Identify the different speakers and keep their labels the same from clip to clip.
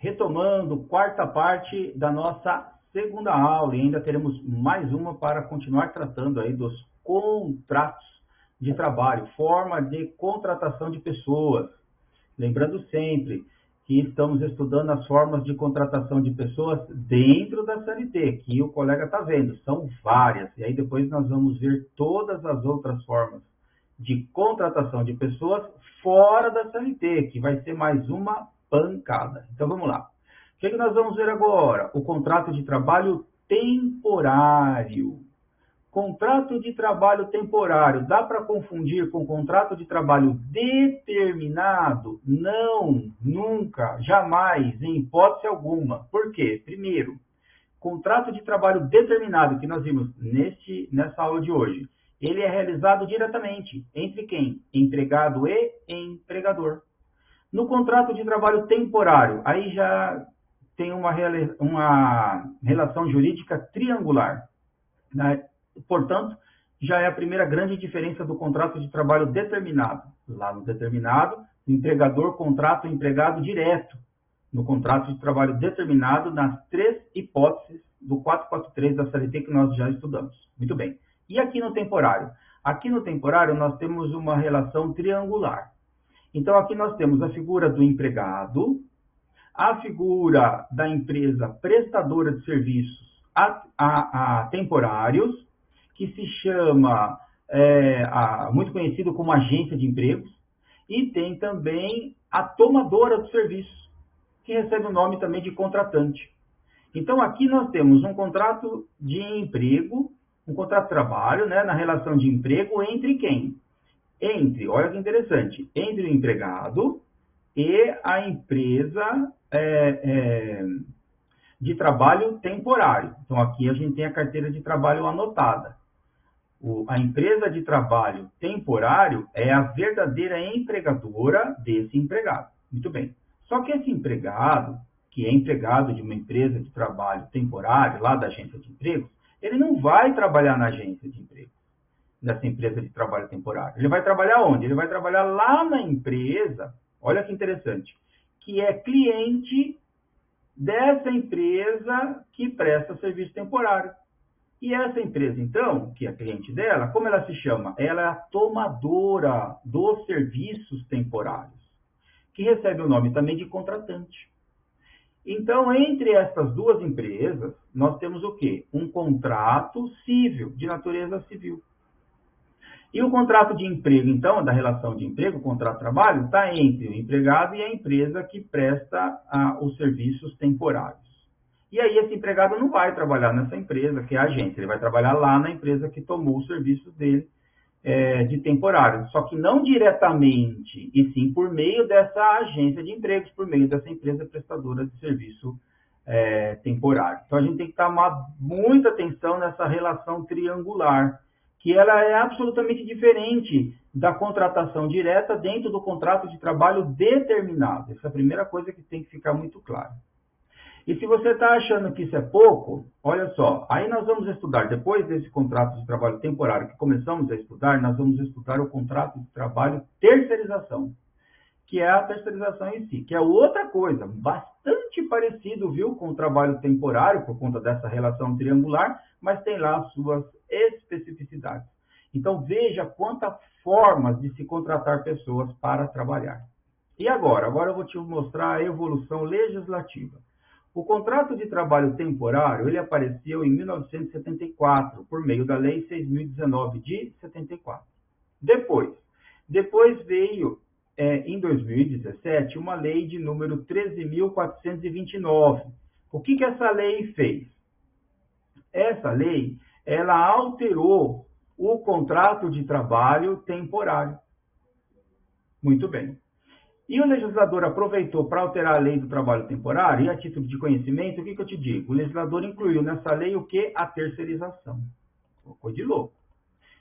Speaker 1: retomando quarta parte da nossa segunda aula, e ainda teremos mais uma para continuar tratando aí dos contratos de trabalho, forma de contratação de pessoas. Lembrando sempre que estamos estudando as formas de contratação de pessoas dentro da CLT, que o colega está vendo, são várias, e aí depois nós vamos ver todas as outras formas de contratação de pessoas fora da CLT, que vai ser mais uma pancada. Então vamos lá. O que nós vamos ver agora? O contrato de trabalho temporário. Contrato de trabalho temporário, dá para confundir com contrato de trabalho determinado? Não, nunca, jamais, em hipótese alguma. Por quê? Primeiro, contrato de trabalho determinado, que nós vimos nessa aula de hoje, ele é realizado diretamente entre quem? Empregado e empregador. No contrato de trabalho temporário, aí já tem uma relação jurídica triangular, né? Portanto, já é a primeira grande diferença do contrato de trabalho determinado. Lá no determinado, o empregador contrata o empregado direto. No contrato de trabalho determinado, nas três hipóteses do 443 da CLT que nós já estudamos. Muito bem. E aqui no temporário? Aqui no temporário, nós temos uma relação triangular. Então, aqui nós temos a figura do empregado, a figura da empresa prestadora de serviços a temporários, que se chama, muito conhecido como agência de empregos, e tem também a tomadora do serviço, que recebe o nome também de contratante. Então, aqui nós temos um contrato de emprego, um contrato de trabalho, né, na relação de emprego entre quem? Olha que interessante, entre o empregado e a empresa de trabalho temporário. Então, aqui a gente tem a carteira de trabalho anotada. A empresa de trabalho temporário é a verdadeira empregadora desse empregado. Muito bem. Só que esse empregado, que é empregado de uma empresa de trabalho temporário, lá da agência de empregos, ele não vai trabalhar na agência de empregos, nessa empresa de trabalho temporário. Ele vai trabalhar onde? Ele vai trabalhar lá na empresa, olha que interessante, que é cliente dessa empresa que presta serviço temporário. E essa empresa, então, que é cliente dela, como ela se chama? Ela é a tomadora dos serviços temporários, que recebe o nome também de contratante. Então, entre essas duas empresas, nós temos o quê? Um contrato civil, de natureza civil. E o contrato de emprego, então, da relação de emprego, o contrato de trabalho, está entre o empregado e a empresa que presta os serviços temporários. E aí esse empregado não vai trabalhar nessa empresa, que é a agência, ele vai trabalhar lá na empresa que tomou os serviços dele de temporário. Só que não diretamente, e sim por meio dessa agência de empregos, por meio dessa empresa prestadora de serviço temporário. Então a gente tem que tomar muita atenção nessa relação triangular, que ela é absolutamente diferente da contratação direta dentro do contrato de trabalho determinado. Essa é a primeira coisa que tem que ficar muito clara. E se você está achando que isso é pouco, olha só, aí nós vamos estudar, depois desse contrato de trabalho temporário que começamos a estudar, nós vamos estudar o contrato de trabalho terceirização, que é a terceirização em si, que é outra coisa, bastante parecido, viu, com o trabalho temporário, por conta dessa relação triangular, mas tem lá as suas especificidades. Então, veja quantas formas de se contratar pessoas para trabalhar. E agora? Agora eu vou te mostrar a evolução legislativa. O contrato de trabalho temporário, ele apareceu em 1974, por meio da Lei 6.019 de 74. Depois veio, em 2017, uma lei de número 13.429. O que essa lei fez? Essa lei, ela alterou o contrato de trabalho temporário. Muito bem. E o legislador aproveitou para alterar a lei do trabalho temporário, e a título de conhecimento, o que eu te digo? O legislador incluiu nessa lei o que? A terceirização. Coisa de louco.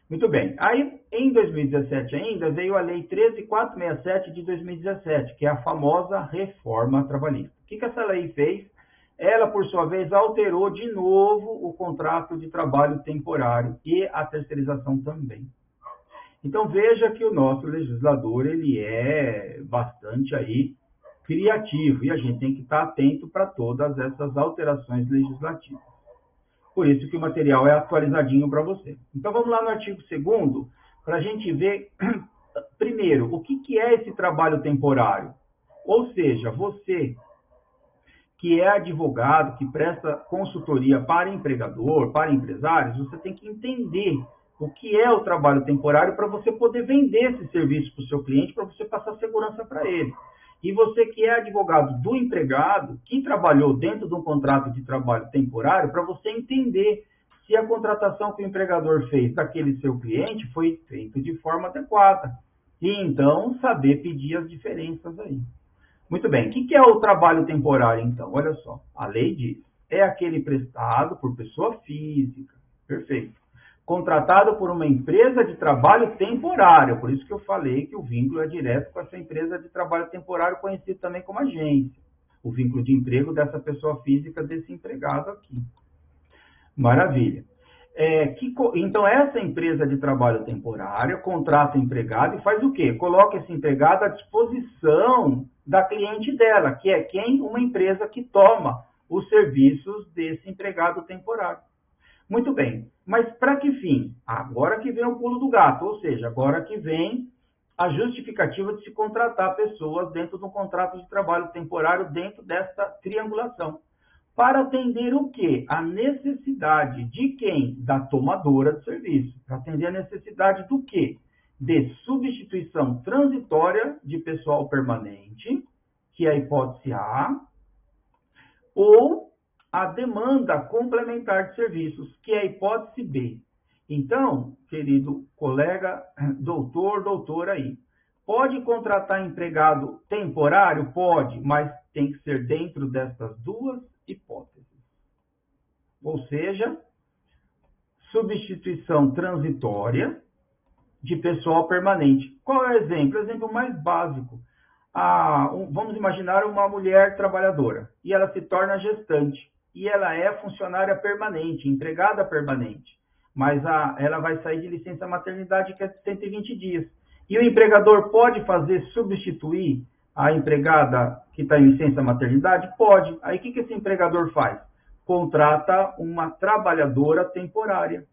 Speaker 1: Muito bem. Aí, em 2017 ainda, veio a lei 13.467 de 2017, que é a famosa reforma trabalhista. O que essa lei fez? Ela, por sua vez, alterou de novo o contrato de trabalho temporário e a terceirização também. Então, veja que o nosso legislador, ele é bastante aí criativo, e a gente tem que estar atento para todas essas alterações legislativas. Por isso que o material é atualizadinho para você. Então, vamos lá no artigo 2º, para a gente ver, primeiro, o que é esse trabalho temporário. Ou seja, você que é advogado, que presta consultoria para empregador, para empresários, você tem que entender o que é o trabalho temporário para você poder vender esse serviço para o seu cliente, para você passar segurança para ele. E você que é advogado do empregado, que trabalhou dentro de um contrato de trabalho temporário, para você entender se a contratação que o empregador fez daquele seu cliente foi feita de forma adequada. E então saber pedir as diferenças aí. Muito bem, o que é o trabalho temporário então? Olha só, a lei diz, é aquele prestado por pessoa física, perfeito, contratado por uma empresa de trabalho temporário, por isso que eu falei que o vínculo é direto com essa empresa de trabalho temporário, conhecido também como agência, o vínculo de emprego dessa pessoa física, desse empregado aqui. Maravilha. Então, essa empresa de trabalho temporário contrata o empregado e faz o quê? Coloca esse empregado à disposição da cliente dela, que é quem? Uma empresa que toma os serviços desse empregado temporário. Muito bem, mas para que fim? Agora que vem o pulo do gato, ou seja, agora que vem a justificativa de se contratar pessoas dentro de um contrato de trabalho temporário dentro desta triangulação. Para atender o quê? A necessidade de quem? Da tomadora de serviço. Para atender a necessidade do quê? De substituição transitória de pessoal permanente, que é a hipótese A, ou a demanda complementar de serviços, que é a hipótese B. Então, querido colega, doutor, doutora aí, pode contratar empregado temporário? Pode, mas tem que ser dentro dessas duas hipóteses. Ou seja, substituição transitória de pessoal permanente. Qual é o exemplo? O exemplo mais básico. Vamos imaginar uma mulher trabalhadora e ela se torna gestante e ela é funcionária permanente, empregada permanente, mas ela vai sair de licença maternidade que é de 120 dias. E o empregador pode substituir a empregada que está em licença maternidade? Pode. Aí o que esse empregador faz? Contrata uma trabalhadora temporária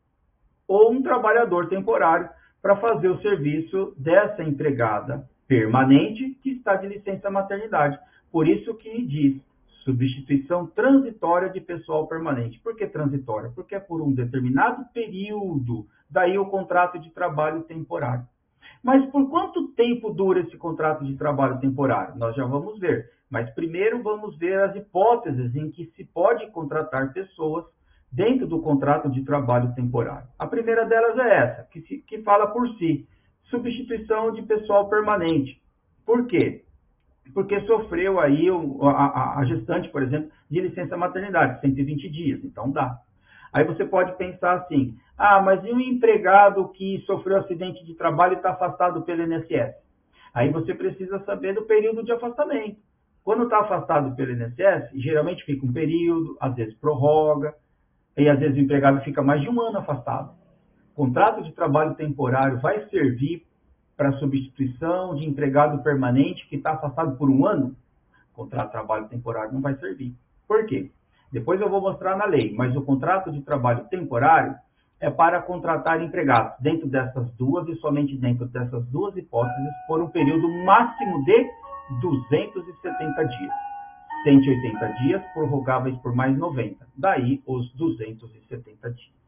Speaker 1: ou um trabalhador temporário para fazer o serviço dessa empregada permanente que está de licença maternidade. Por isso que diz substituição transitória de pessoal permanente. Por que transitória? Porque é por um determinado período, daí o contrato de trabalho temporário. Mas por quanto tempo dura esse contrato de trabalho temporário? Nós já vamos ver. Mas primeiro vamos ver as hipóteses em que se pode contratar pessoas dentro do contrato de trabalho temporário. A primeira delas é essa, que fala por si. Substituição de pessoal permanente. Por quê? Porque sofreu aí a gestante, por exemplo, de licença maternidade, 120 dias. Então dá. Aí você pode pensar assim, mas e um empregado que sofreu acidente de trabalho e está afastado pelo INSS? Aí você precisa saber do período de afastamento. Quando está afastado pelo INSS, geralmente fica um período, às vezes prorroga, e às vezes o empregado fica mais de um ano afastado. O contrato de trabalho temporário vai servir para substituição de empregado permanente que está afastado por um ano? O contrato de trabalho temporário não vai servir. Por quê? Depois eu vou mostrar na lei, mas o contrato de trabalho temporário é para contratar empregados dentro dessas duas e somente dentro dessas duas hipóteses por um período máximo de 270 dias. 180 dias prorrogáveis por mais 90. Daí os 270 dias.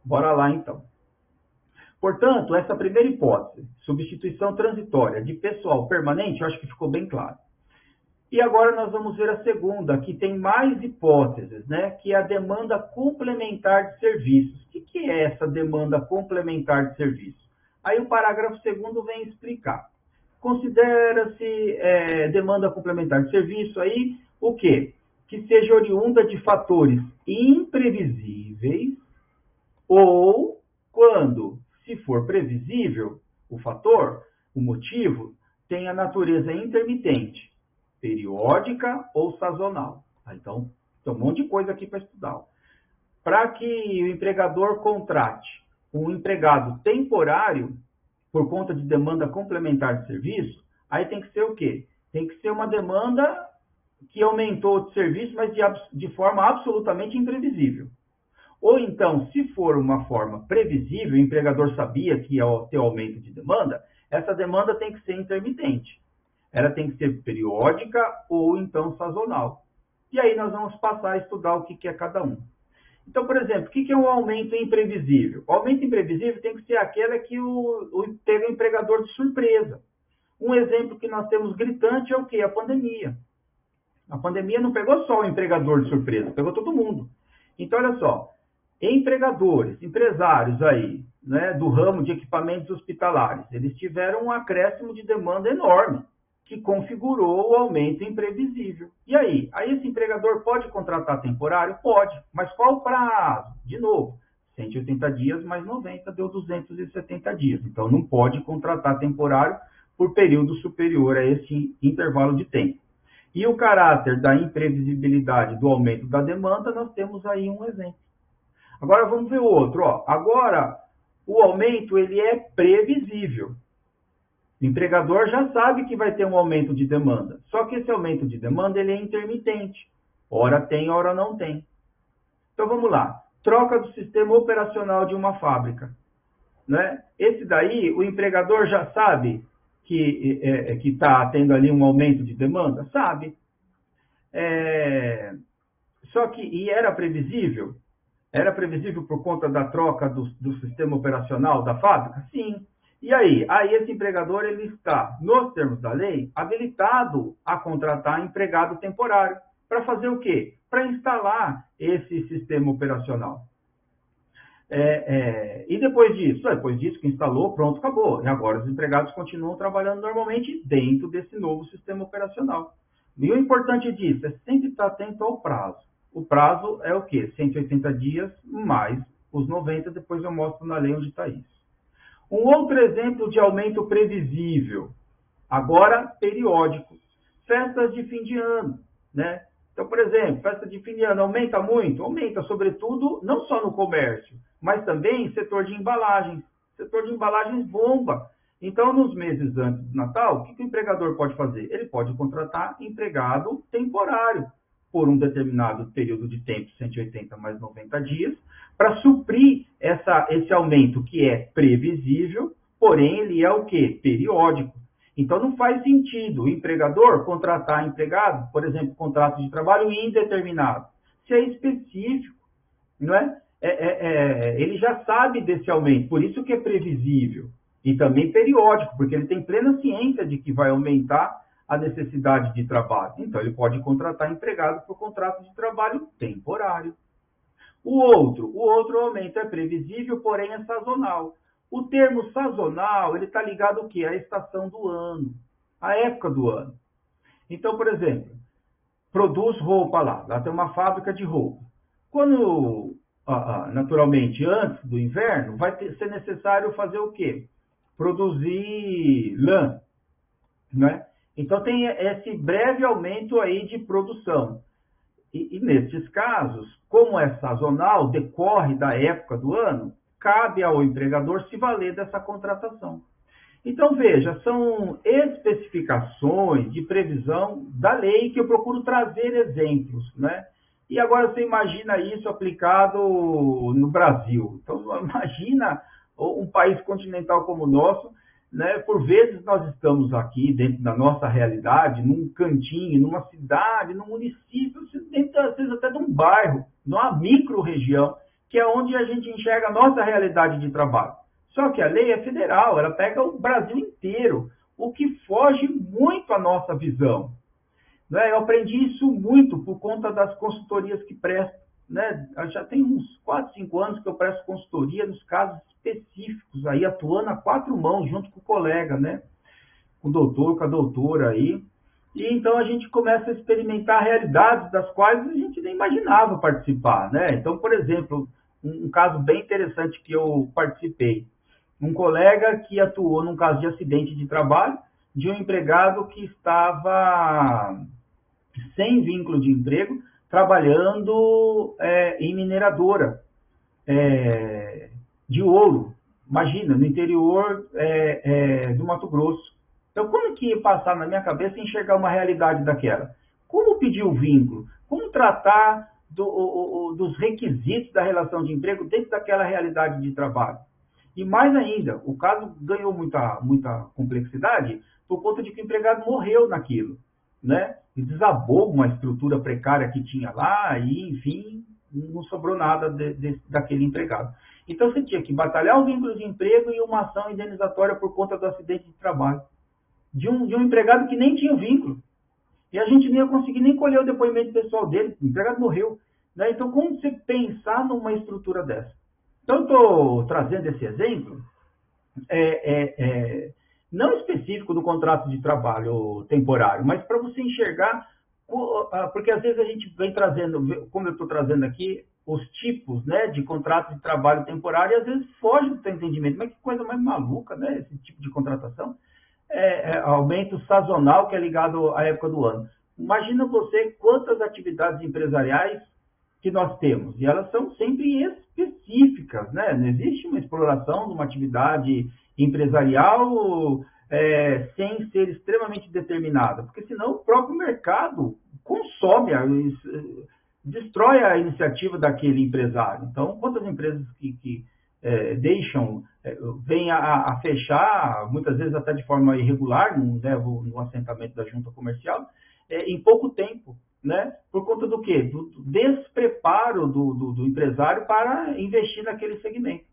Speaker 1: Bora lá então. Portanto, essa primeira hipótese, substituição transitória de pessoal permanente, eu acho que ficou bem claro. E agora nós vamos ver a segunda, que tem mais hipóteses, né? Que é a demanda complementar de serviços. O que é essa demanda complementar de serviços? Aí o parágrafo 2º vem explicar. Considera-se demanda complementar de serviço aí o quê? Que seja oriunda de fatores imprevisíveis ou quando, se for previsível, o fator, o motivo, tem a natureza intermitente, periódica ou sazonal. Então, tem um monte de coisa aqui para estudar. Para que o empregador contrate um empregado temporário, por conta de demanda complementar de serviço, aí tem que ser o quê? Tem que ser uma demanda que aumentou de serviço, mas de forma absolutamente imprevisível. Ou então, se for uma forma previsível, o empregador sabia que ia ter aumento de demanda, essa demanda tem que ser intermitente. Ela tem que ser periódica ou então sazonal. E aí nós vamos passar a estudar o que é cada um. Então, por exemplo, o que é um aumento imprevisível? O aumento imprevisível tem que ser aquela que pega o empregador de surpresa. Um exemplo que nós temos gritante é o quê? A pandemia. A pandemia não pegou só o empregador de surpresa, pegou todo mundo. Então, olha só, empregadores, empresários aí, né, do ramo de equipamentos hospitalares, eles tiveram um acréscimo de demanda enorme, que configurou o aumento imprevisível. E aí? Aí esse empregador pode contratar temporário? Pode. Mas qual o prazo? De novo, 180 dias mais 90 deu 270 dias. Então, não pode contratar temporário por período superior a esse intervalo de tempo. E o caráter da imprevisibilidade do aumento da demanda, nós temos aí um exemplo. Agora, vamos ver o outro. Agora, o aumento ele é previsível. O empregador já sabe que vai ter um aumento de demanda. Só que esse aumento de demanda ele é intermitente. Ora tem, ora não tem. Então vamos lá. Troca do sistema operacional de uma fábrica. Né? Esse daí, o empregador já sabe que está tendo ali um aumento de demanda? Sabe. Só que, e era previsível? Era previsível por conta da troca do sistema operacional da fábrica? Sim. E aí? Aí esse empregador ele está, nos termos da lei, habilitado a contratar empregado temporário. Para fazer o quê? Para instalar esse sistema operacional. E depois disso que instalou, pronto, acabou. E agora os empregados continuam trabalhando normalmente dentro desse novo sistema operacional. E o importante disso é sempre estar atento ao prazo. O prazo é o quê? 180 dias mais os 90, depois eu mostro na lei onde está isso. Um outro exemplo de aumento previsível, agora periódico, festas de fim de ano, né? Então, por exemplo, festa de fim de ano aumenta muito? Aumenta, sobretudo, não só no comércio, mas também setor de embalagens. Setor de embalagens bomba. Então, nos meses antes do Natal, o que o empregador pode fazer? Ele pode contratar empregado temporário por um determinado período de tempo, 180 mais 90 dias, para suprir esse aumento que é previsível, porém ele é o quê? Periódico. Então, não faz sentido o empregador contratar empregado, por exemplo, contrato de trabalho indeterminado. Se é específico, não é? Ele já sabe desse aumento, por isso que é previsível. E também periódico, porque ele tem plena ciência de que vai aumentar a necessidade de trabalho. Então, ele pode contratar empregado por contrato de trabalho temporário. O outro aumento é previsível, porém é sazonal. O termo sazonal, ele está ligado ao quê? À estação do ano, à época do ano. Então, por exemplo, produz roupa lá tem uma fábrica de roupa. Quando, naturalmente, antes do inverno, vai ser necessário fazer o quê? Produzir lã, né? Então, tem esse breve aumento aí de produção. E nesses casos, como é sazonal, decorre da época do ano, cabe ao empregador se valer dessa contratação. Então, veja, são especificações de previsão da lei que eu procuro trazer exemplos, né? E agora você imagina isso aplicado no Brasil. Então, imagina um país continental como o nosso, né? Por vezes nós estamos aqui dentro da nossa realidade, num cantinho, numa cidade, num município, dentro, às vezes até de um bairro, numa micro-região, que é onde a gente enxerga a nossa realidade de trabalho. Só que a lei é federal, ela pega o Brasil inteiro, o que foge muito à nossa visão. Né? Eu aprendi isso muito por conta das consultorias que presto. Né? Já tem uns 4, 5 anos que eu presto consultoria nos casos específicos, aí atuando a 4 mãos junto com o colega, né? Com o doutor, com a doutora aí. E então a gente começa a experimentar realidades das quais a gente nem imaginava participar, né? Então, por exemplo, um caso bem interessante que eu participei. Um colega que atuou num caso de acidente de trabalho de um empregado que estava sem vínculo de emprego, trabalhando em mineradora de ouro. Imagina, no interior do Mato Grosso. Então, como que ia passar na minha cabeça enxergar uma realidade daquela? Como pedir o vínculo? Como tratar dos requisitos da relação de emprego dentro daquela realidade de trabalho? E mais ainda, o caso ganhou muita complexidade por conta de que o empregado morreu naquilo, né? E desabou uma estrutura precária que tinha lá e, enfim, não sobrou nada daquele empregado. Então, você tinha que batalhar o vínculo de emprego e uma ação indenizatória por conta do acidente de trabalho de um empregado que nem tinha o vínculo. E a gente nem ia conseguir nem colher o depoimento pessoal dele, o empregado morreu. Né? Então, como você pensar numa estrutura dessa? Então, eu estou trazendo esse exemplo, não específico do contrato de trabalho temporário, mas para você enxergar, porque às vezes a gente vem trazendo, como eu estou trazendo aqui, os tipos, né, de contrato de trabalho temporário, e às vezes foge do seu entendimento. Mas que coisa mais maluca, né, esse tipo de contratação. Aumento sazonal que é ligado à época do ano. Imagina você quantas atividades empresariais que nós temos, e elas são sempre específicas, né? Não existe uma exploração de uma atividade empresarial sem ser extremamente determinada, porque senão o próprio mercado consome, destrói a iniciativa daquele empresário. Então, quantas empresas que deixam, vêm a fechar, muitas vezes até de forma irregular, no assentamento da junta comercial, em pouco tempo, né? Por conta do quê? Do despreparo do empresário para investir naquele segmento.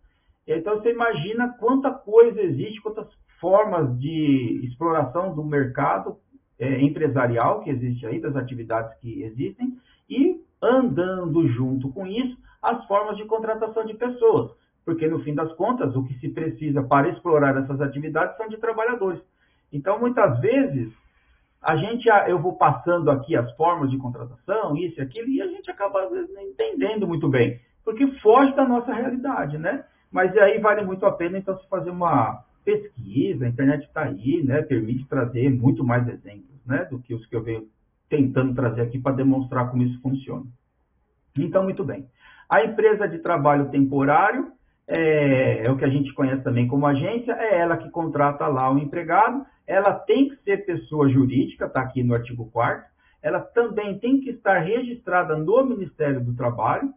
Speaker 1: Então, você imagina quanta coisa existe, quantas formas de exploração do mercado empresarial que existe aí, das atividades que existem, e andando junto com isso, as formas de contratação de pessoas. Porque, no fim das contas, o que se precisa para explorar essas atividades são de trabalhadores. Então, muitas vezes, eu vou passando aqui as formas de contratação, isso e aquilo, e a gente acaba, às vezes, não entendendo muito bem, porque foge da nossa realidade, né? Mas aí vale muito a pena, então, se fazer uma pesquisa, a internet está aí, né? Permite trazer muito mais exemplos, né? Do que os que eu venho tentando trazer aqui para demonstrar como isso funciona. Então, muito bem. A empresa de trabalho temporário é o que a gente conhece também como agência, é ela que contrata lá o empregado, ela tem que ser pessoa jurídica, está aqui no artigo 4º, ela também tem que estar registrada no Ministério do Trabalho,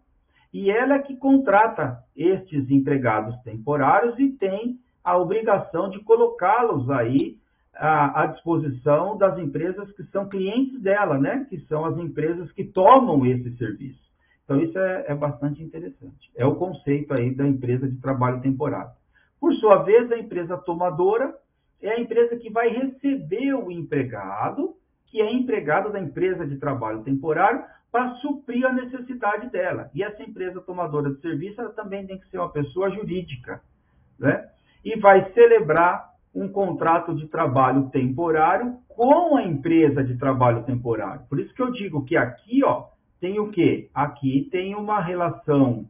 Speaker 1: e ela é que contrata estes empregados temporários e tem a obrigação de colocá-los aí à disposição das empresas que são clientes dela, né? Que são as empresas que tomam esse serviço. Então, isso é bastante interessante. É o conceito aí da empresa de trabalho temporário. Por sua vez, a empresa tomadora é a empresa que vai receber o empregado, que é empregado da empresa de trabalho temporário, para suprir a necessidade dela. E essa empresa tomadora de serviço, ela também tem que ser uma pessoa jurídica, né? E vai celebrar um contrato de trabalho temporário com a empresa de trabalho temporário. Por isso que eu digo que aqui, tem o quê? Aqui tem uma relação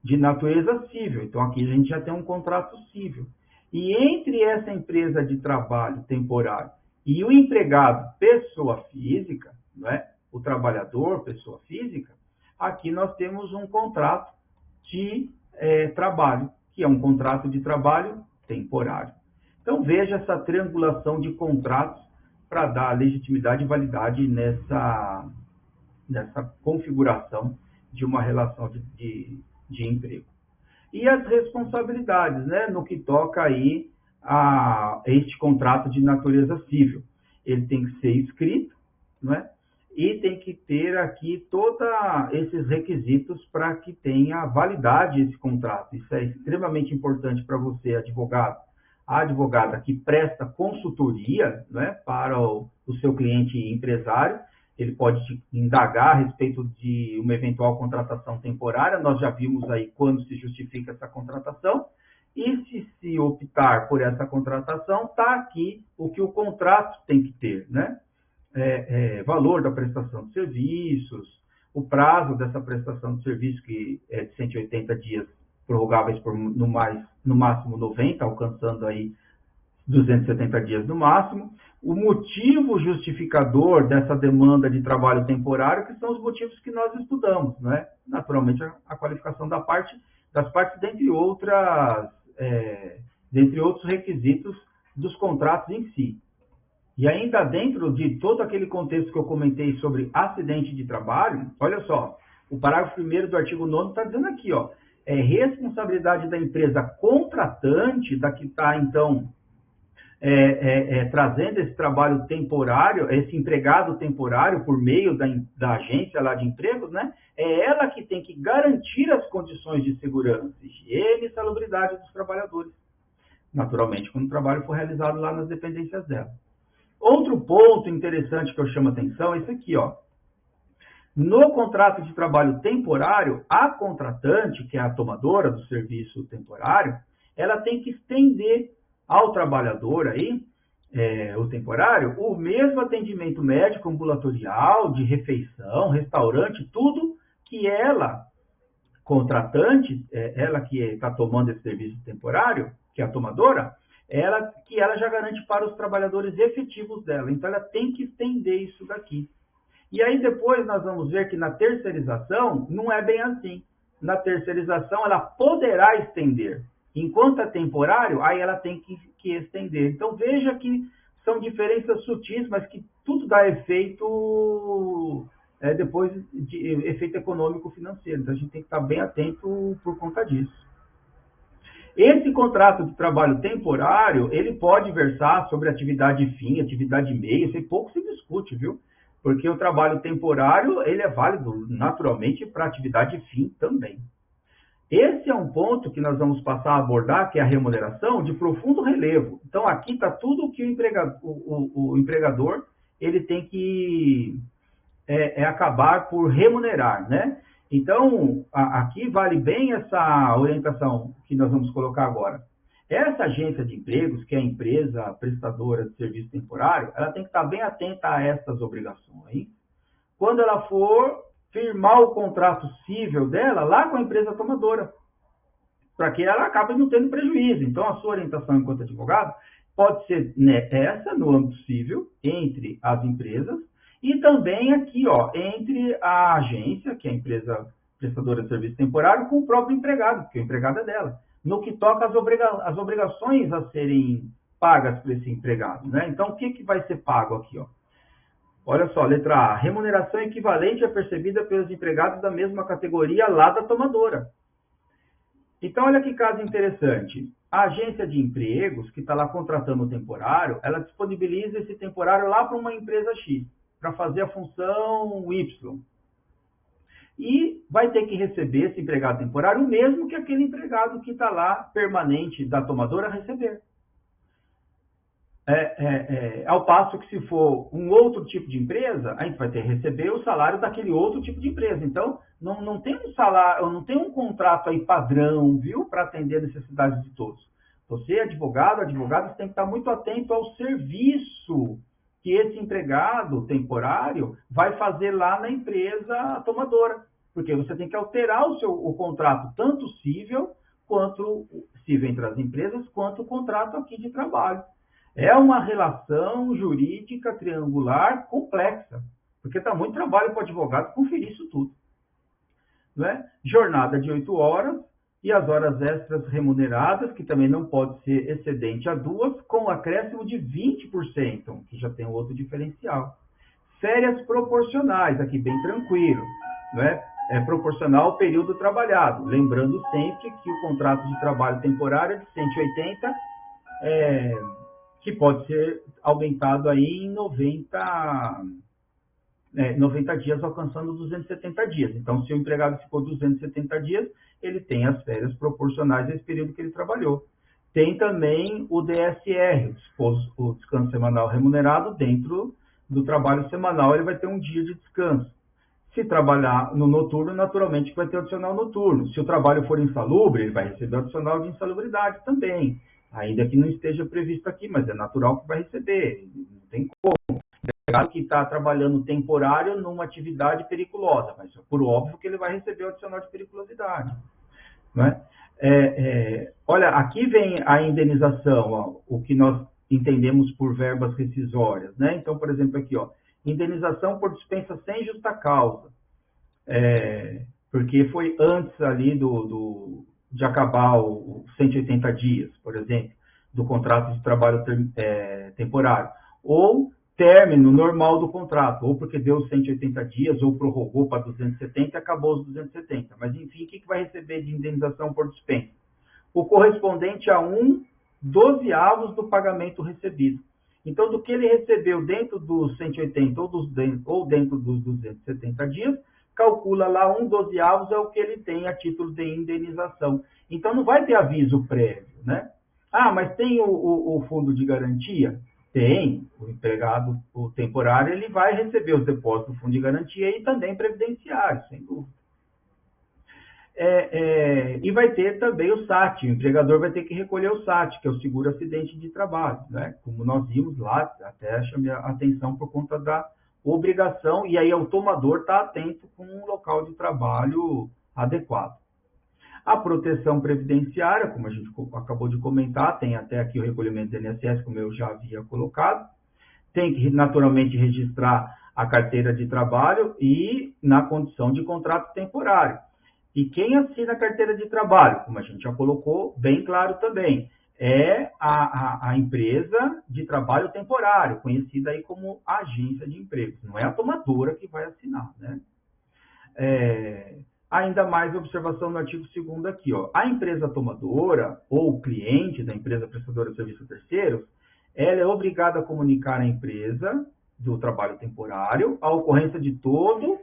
Speaker 1: de natureza civil. Então, aqui a gente já tem um contrato civil. E entre essa empresa de trabalho temporário e o empregado, pessoa física, né? O trabalhador, pessoa física, aqui nós temos um contrato de trabalho, que é um contrato de trabalho temporário. Então, veja essa triangulação de contratos para dar legitimidade e validade nessa configuração de uma relação de emprego. E as responsabilidades, né, no que toca aí a este contrato de natureza civil. Ele tem que ser escrito, né, e tem que ter aqui todos esses requisitos para que tenha validade esse contrato. Isso é extremamente importante para você, advogado. A advogada que presta consultoria, né, para o seu cliente empresário, ele pode te indagar a respeito de uma eventual contratação temporária. Nós já vimos aí quando se justifica essa contratação. E se optar por essa contratação, está aqui o que o contrato tem que ter, né? Valor da prestação de serviços, o prazo dessa prestação de serviço, que é de 180 dias, prorrogáveis por no máximo 90, alcançando aí 270 dias no máximo, o motivo justificador dessa demanda de trabalho temporário, que são os motivos que nós estudamos, né? Naturalmente, a qualificação das partes, dentre outros requisitos dos contratos em si. E ainda dentro de todo aquele contexto que eu comentei sobre acidente de trabalho, olha só, o parágrafo 1º do artigo 9º está dizendo aqui, ó, é responsabilidade da empresa contratante, da que está, então, trazendo esse trabalho temporário, esse empregado temporário por meio da agência lá de empregos, né? É ela que tem que garantir as condições de segurança, higiene e salubridade dos trabalhadores. Naturalmente, quando o trabalho for realizado lá nas dependências dela. Outro ponto interessante que eu chamo a atenção é esse aqui, ó. No contrato de trabalho temporário, a contratante, que é a tomadora do serviço temporário, ela tem que estender ao trabalhador aí, o temporário, o mesmo atendimento médico ambulatorial, de refeição, restaurante, tudo que ela, contratante, ela que está tomando esse serviço temporário, que é a tomadora, que ela já garante para os trabalhadores efetivos dela. Então, ela tem que estender isso daqui. E aí, depois, nós vamos ver que na terceirização, não é bem assim. Na terceirização, ela poderá estender. Enquanto é temporário, aí ela tem que estender. Então, veja que são diferenças sutis, mas que tudo dá efeito, depois de efeito econômico-financeiro. Então, a gente tem que estar bem atento por conta disso. Esse contrato de trabalho temporário, ele pode versar sobre atividade fim, atividade meio, isso aí pouco se discute, viu? Porque o trabalho temporário, ele é válido naturalmente para atividade fim também. Esse é um ponto que nós vamos passar a abordar, que é a remuneração de profundo relevo. Então, aqui está tudo o que o empregador ele tem que acabar por remunerar, né? Então, aqui vale bem essa orientação que nós vamos colocar agora. Essa agência de empregos, que é a empresa prestadora de serviço temporário, ela tem que estar bem atenta a essas obrigações. Quando ela for firmar o contrato cível dela lá com a empresa tomadora, para que ela acabe não tendo prejuízo. Então, a sua orientação enquanto advogado pode ser essa, no âmbito cível, entre as empresas, e também aqui, ó, entre a agência, que é a empresa prestadora de serviço temporário, com o próprio empregado, porque o empregado é dela, no que toca às obrigações a serem pagas por esse empregado, né? Então, o que vai ser pago aqui, ó? Olha só, letra A, remuneração equivalente é percebida pelos empregados da mesma categoria lá da tomadora. Então, olha que caso interessante. A agência de empregos, que está lá contratando o temporário, ela disponibiliza esse temporário lá para uma empresa X, para fazer a função Y. E vai ter que receber esse empregado temporário o mesmo que aquele empregado que está lá, permanente, da tomadora, receber. Ao passo que se for um outro tipo de empresa, a gente vai ter que receber o salário daquele outro tipo de empresa. Então, não tem um salário, não tem um contrato aí padrão, viu, para atender a necessidades de todos. Você, advogado, você tem que estar muito atento ao serviço que esse empregado temporário vai fazer lá na empresa tomadora. Porque você tem que alterar o contrato, tanto cível, quanto cível entre as empresas, quanto o contrato aqui de trabalho. É uma relação jurídica triangular complexa, porque está muito trabalho para o advogado conferir isso tudo. Não é? Jornada de 8 horas e as horas extras remuneradas, que também não pode ser excedente a 2, com acréscimo de 20%, que já tem um outro diferencial. Férias proporcionais, aqui bem tranquilo, não é? É proporcional ao período trabalhado. Lembrando sempre que o contrato de trabalho temporário é de 180, que pode ser aumentado aí em 90 dias, alcançando 270 dias. Então, se o empregado ficou 270 dias, ele tem as férias proporcionais a esse período que ele trabalhou. Tem também o DSR, o descanso semanal remunerado. Dentro do trabalho semanal, ele vai ter um dia de descanso. Se trabalhar no noturno, naturalmente vai ter adicional noturno. Se o trabalho for insalubre, ele vai receber adicional de insalubridade também. Ainda que não esteja previsto aqui, mas é natural que vai receber, não tem como. O que está trabalhando temporário numa atividade periculosa, mas por óbvio que ele vai receber o adicional de periculosidade. Não é? Olha, aqui vem a indenização, ó, o que nós entendemos por verbas rescisórias, né? Então, por exemplo, aqui, ó, indenização por dispensa sem justa causa, porque foi antes ali de acabar os 180 dias, por exemplo. do contrato de trabalho temporário, ou término normal do contrato, ou porque deu 180 dias, ou prorrogou para 270 e acabou os 270. Mas, enfim, o que vai receber de indenização por dispensa? O correspondente a 1/12 do pagamento recebido. Então, do que ele recebeu dentro dos 180 ou dentro dos 270 dias, calcula lá 1/12 é o que ele tem a título de indenização. Então, não vai ter aviso prévio, né? Ah, mas tem o fundo de garantia? Tem. O empregado, o temporário, ele vai receber os depósitos do fundo de garantia e também previdenciário, sem dúvida. E vai ter também o SAT, o empregador vai ter que recolher o SAT, que é o seguro acidente de trabalho, né? Como nós vimos lá, até chamei a atenção por conta da obrigação, e aí o tomador está atento com um local de trabalho adequado. A proteção previdenciária, como a gente acabou de comentar, tem até aqui o recolhimento do INSS, como eu já havia colocado, tem que naturalmente registrar a carteira de trabalho e na condição de contrato temporário. E quem assina a carteira de trabalho, como a gente já colocou bem claro também, é a empresa de trabalho temporário, conhecida aí como agência de empregos. Não é a tomadora que vai assinar, né? Ainda mais observação no artigo 2º aqui, ó. A empresa tomadora ou cliente da empresa prestadora de serviço a terceiros, ela é obrigada a comunicar à empresa do trabalho temporário a ocorrência de todo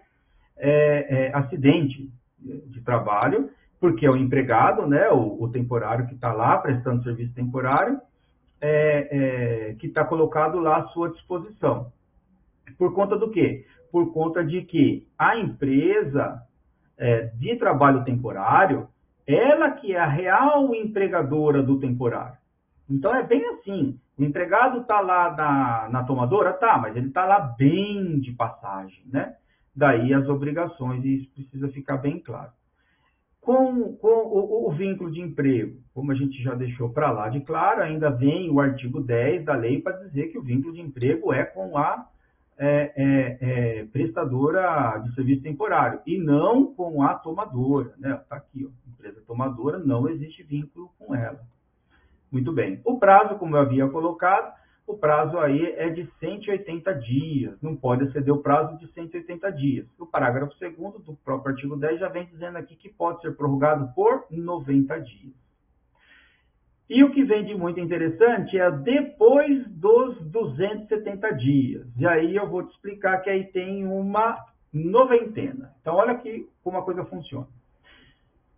Speaker 1: acidente de trabalho, porque é o empregado, né, o temporário que está lá prestando serviço temporário, que está colocado lá à sua disposição. Por conta do quê? Por conta de que a empresa de trabalho temporário, ela que é a real empregadora do temporário. Então, é bem assim, o empregado está lá na tomadora? Tá, mas ele está lá bem de passagem, né? Daí as obrigações, e isso precisa ficar bem claro. Com o vínculo de emprego, como a gente já deixou para lá de claro, ainda vem o artigo 10 da lei para dizer que o vínculo de emprego é com a prestadora de serviço temporário e não com a tomadora, né? Está aqui, ó, empresa tomadora, não existe vínculo com ela. Muito bem. O prazo, como eu havia colocado, o prazo aí é de 180 dias, não pode exceder o prazo de 180 dias. O parágrafo 2º do próprio artigo 10 já vem dizendo aqui que pode ser prorrogado por 90 dias. E o que vem de muito interessante é depois dos 270 dias. E aí eu vou te explicar que aí tem uma noventena. Então, olha aqui como a coisa funciona.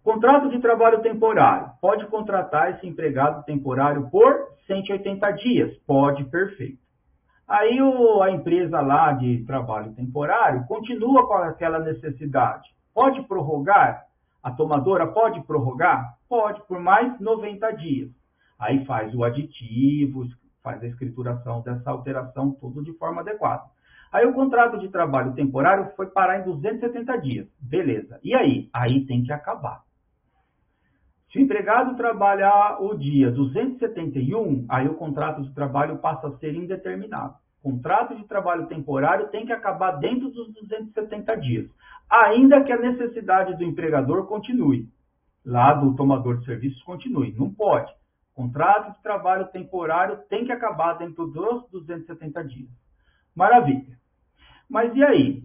Speaker 1: Contrato de trabalho temporário. Pode contratar esse empregado temporário por 180 dias. Pode, perfeito. Aí a empresa lá de trabalho temporário continua com aquela necessidade. Pode prorrogar? A tomadora pode prorrogar? Pode, por mais 90 dias. Aí faz o aditivo, faz a escrituração dessa alteração, tudo de forma adequada. Aí o contrato de trabalho temporário foi parar em 270 dias. Beleza. E aí? Aí tem que acabar. Se o empregado trabalhar o dia 271, aí o contrato de trabalho passa a ser indeterminado. O contrato de trabalho temporário tem que acabar dentro dos 270 dias, ainda que a necessidade do empregador continue, lá do tomador de serviços continue. Não pode. O contrato de trabalho temporário tem que acabar dentro dos 270 dias. Maravilha. Mas e aí?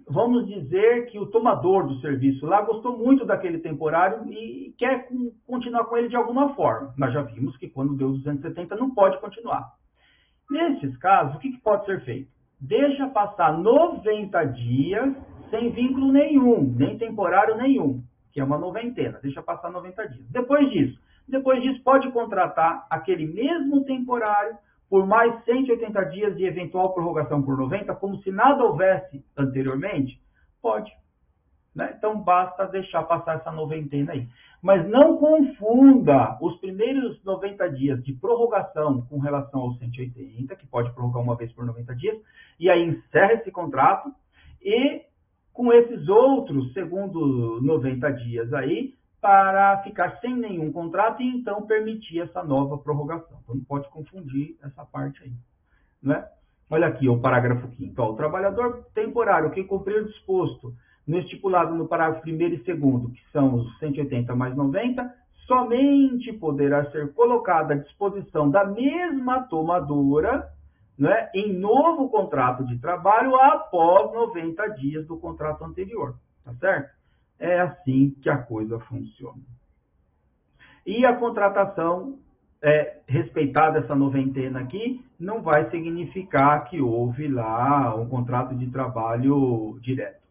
Speaker 1: Vamos dizer que o tomador do serviço lá gostou muito daquele temporário e quer continuar com ele de alguma forma. Nós já vimos que quando deu 270 não pode continuar. Nesses casos, o que pode ser feito? Deixa passar 90 dias sem vínculo nenhum, nem temporário nenhum, que é uma noventena. Deixa passar 90 dias. Depois disso pode contratar aquele mesmo temporário por mais 180 dias de eventual prorrogação por 90, como se nada houvesse anteriormente? Pode. Né? Então, basta deixar passar essa noventena aí. Mas não confunda os primeiros 90 dias de prorrogação com relação aos 180, que pode prorrogar uma vez por 90 dias, e aí encerra esse contrato, e com esses outros, segundo 90 dias aí, para ficar sem nenhum contrato e então permitir essa nova prorrogação. Então, não pode confundir essa parte aí. Né? Olha aqui o parágrafo 5º. O trabalhador temporário que cumprir o disposto no estipulado no parágrafo 1º e 2º, que são os 180 mais 90, somente poderá ser colocada à disposição da mesma tomadora, né, em novo contrato de trabalho após 90 dias do contrato anterior, tá certo? É assim que a coisa funciona. E a contratação, respeitada essa noventena aqui, não vai significar que houve lá um contrato de trabalho direto,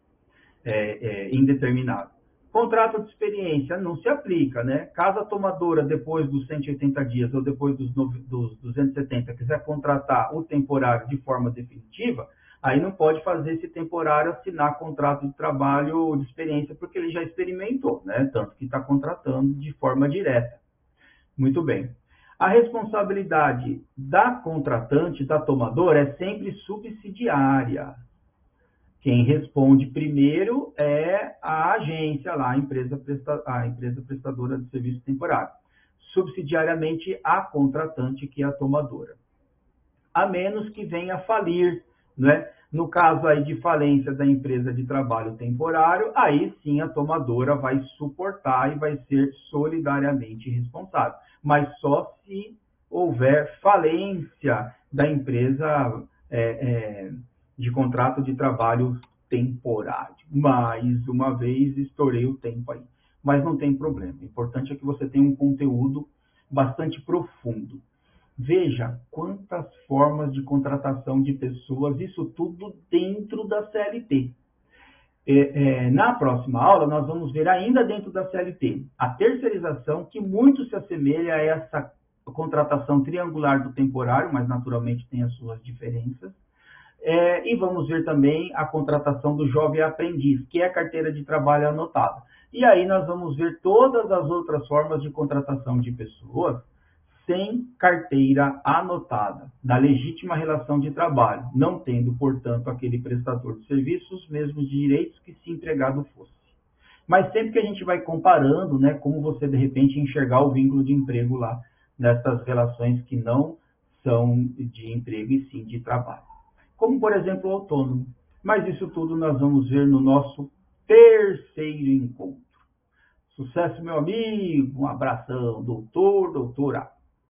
Speaker 1: indeterminado. Contrato de experiência não se aplica, né? Caso a tomadora, depois dos 180 dias ou depois dos 270, quiser contratar o temporário de forma definitiva, aí não pode fazer esse temporário assinar contrato de trabalho de experiência, porque ele já experimentou, né? Tanto que está contratando de forma direta. Muito bem. A responsabilidade da contratante, da tomadora, é sempre subsidiária. Quem responde primeiro é a agência lá, a empresa prestadora de serviço temporário. Subsidiariamente, a contratante, que é a tomadora. A menos que venha a falir, né? No caso aí de falência da empresa de trabalho temporário, aí sim a tomadora vai suportar e vai ser solidariamente responsável. Mas só se houver falência da empresa de contrato de trabalho temporário. Mais uma vez, estourei o tempo aí. Mas não tem problema. O importante é que você tenha um conteúdo bastante profundo. Veja quantas formas de contratação de pessoas, isso tudo dentro da CLT. Na próxima aula, nós vamos ver ainda dentro da CLT a terceirização, que muito se assemelha a essa contratação triangular do temporário, mas naturalmente tem as suas diferenças. E vamos ver também a contratação do jovem aprendiz, que é a carteira de trabalho anotada. E aí nós vamos ver todas as outras formas de contratação de pessoas sem carteira anotada, da legítima relação de trabalho, não tendo, portanto, aquele prestador de serviços os mesmos direitos que se empregado fosse. Mas sempre que a gente vai comparando, né, como você, de repente, enxergar o vínculo de emprego lá, nessas relações que não são de emprego e sim de trabalho. Como, por exemplo, o autônomo. Mas isso tudo nós vamos ver no nosso terceiro encontro. Sucesso, meu amigo. Um abração, doutor, doutora.